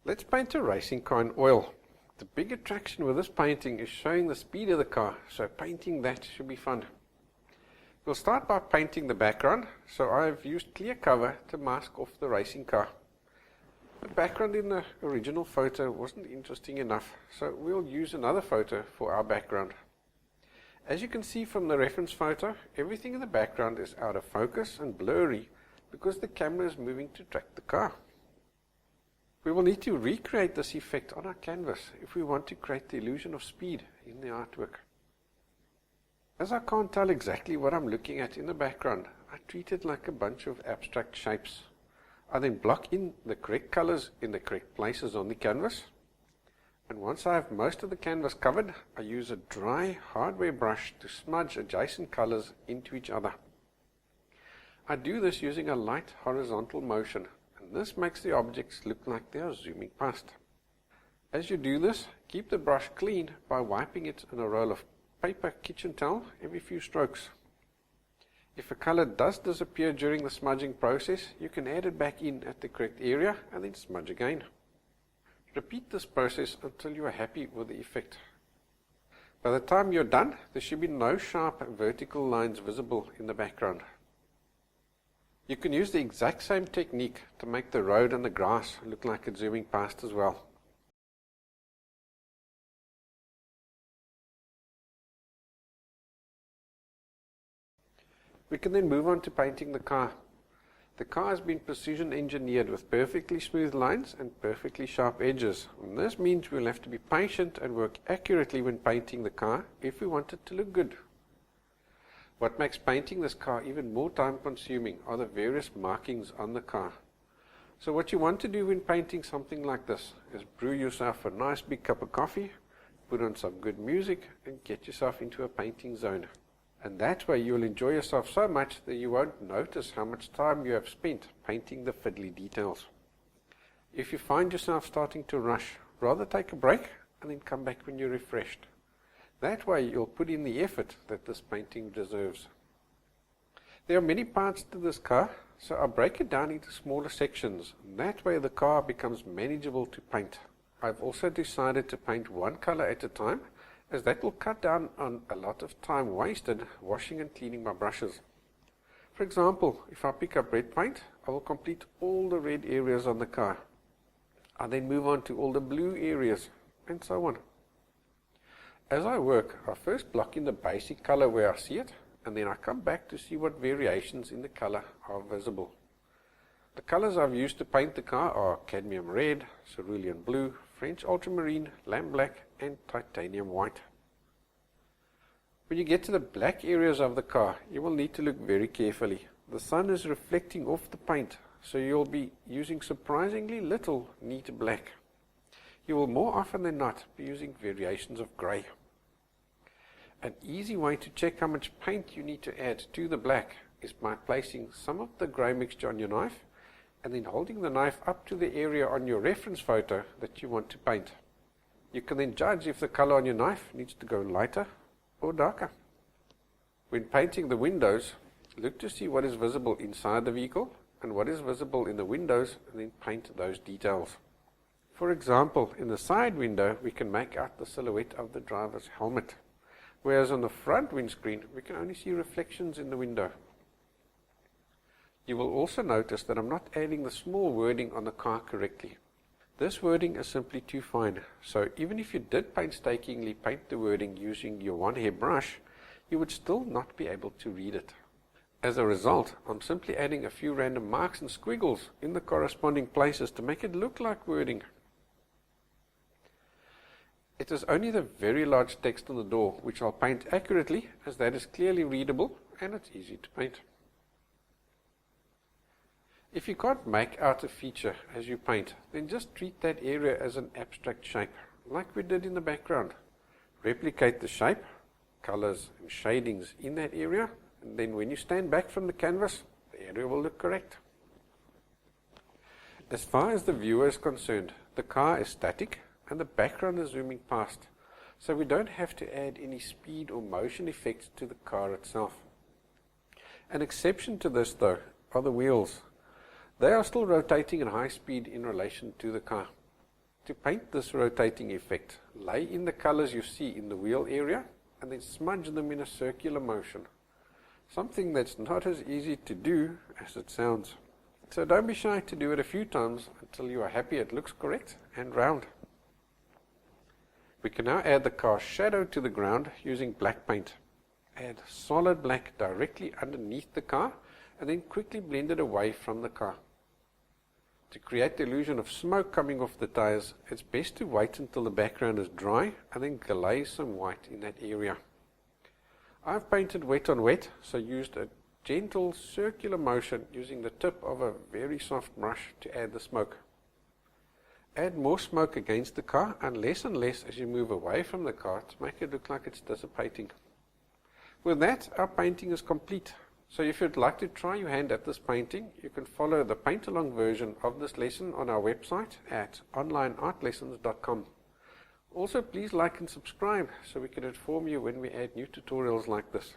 Let's paint a racing car in oil. The big attraction with this painting is showing the speed of the car, so painting that should be fun. We'll start by painting the background, so I've used clear cover to mask off the racing car. The background in the original photo wasn't interesting enough, so we'll use another photo for our background. As you can see from the reference photo, everything in the background is out of focus and blurry because the camera is moving to track the car. We will need to recreate this effect on our canvas if we want to create the illusion of speed in the artwork. As I can't tell exactly what I'm looking at in the background, I treat it like a bunch of abstract shapes. I then block in the correct colors in the correct places on the canvas. And once I have most of the canvas covered, I use a dry hardware brush to smudge adjacent colors into each other. I do this using a light horizontal motion, and this makes the objects look like they are zooming past. As you do this, keep the brush clean by wiping it in a roll of paper kitchen towel every few strokes. If a color does disappear during the smudging process, you can add it back in at the correct area and then smudge again. Repeat this process until you are happy with the effect. By the time you're done, there should be no sharp vertical lines visible in the background. You can use the exact same technique to make the road and the grass look like it's zooming past as well. We can then move on to painting the car. The car has been precision engineered with perfectly smooth lines and perfectly sharp edges. And this means we'll have to be patient and work accurately when painting the car if we want it to look good. What makes painting this car even more time consuming are the various markings on the car. So what you want to do when painting something like this is brew yourself a nice big cup of coffee, put on some good music and get yourself into a painting zone. And that way you'll enjoy yourself so much that you won't notice how much time you have spent painting the fiddly details. If you find yourself starting to rush, rather take a break and then come back when you're refreshed. That way you'll put in the effort that this painting deserves. There are many parts to this car, so I'll break it down into smaller sections. That way the car becomes manageable to paint. I've also decided to paint one color at a time, as that will cut down on a lot of time wasted washing and cleaning my brushes. For example, if I pick up red paint, I will complete all the red areas on the car. I then move on to all the blue areas, and so on. As I work, I first block in the basic color where I see it, and then I come back to see what variations in the color are visible. The colors I've used to paint the car are cadmium red, cerulean blue, French ultramarine, lamb black, and titanium white. When you get to the black areas of the car, you will need to look very carefully. The sun is reflecting off the paint, so you'll be using surprisingly little neat black. You will more often than not be using variations of grey. An easy way to check how much paint you need to add to the black is by placing some of the grey mixture on your knife and then holding the knife up to the area on your reference photo that you want to paint. You can then judge if the color on your knife needs to go lighter or darker. When painting the windows, look to see what is visible inside the vehicle and what is visible in the windows and then paint those details. For example, in the side window we can make out the silhouette of the driver's helmet, whereas on the front windscreen we can only see reflections in the window. You will also notice that I'm not adding the small wording on the car correctly. This wording is simply too fine, so even if you did painstakingly paint the wording using your one-hair brush, you would still not be able to read it. As a result, I'm simply adding a few random marks and squiggles in the corresponding places to make it look like wording. It is only the very large text on the door which I'll paint accurately, as that is clearly readable and it's easy to paint. If you can't make out a feature as you paint, then just treat that area as an abstract shape, like we did in the background. Replicate the shape, colors and shadings in that area, and then when you stand back from the canvas, the area will look correct. As far as the viewer is concerned, the car is static and the background is zooming past, so we don't have to add any speed or motion effects to the car itself. An exception to this, though, are the wheels. They are still rotating at high speed in relation to the car. To paint this rotating effect, lay in the colors you see in the wheel area and then smudge them in a circular motion. Something that's not as easy to do as it sounds. So don't be shy to do it a few times until you are happy it looks correct and round. We can now add the car's shadow to the ground using black paint. Add solid black directly underneath the car and then quickly blend it away from the car. To create the illusion of smoke coming off the tires, it's best to wait until the background is dry and then glaze some white in that area. I've painted wet on wet, so used a gentle circular motion using the tip of a very soft brush to add the smoke. Add more smoke against the car and less as you move away from the car to make it look like it's dissipating. With that, our painting is complete. So if you'd like to try your hand at this painting, you can follow the paint-along version of this lesson on our website at onlineartlessons.com. Also, please like and subscribe so we can inform you when we add new tutorials like this.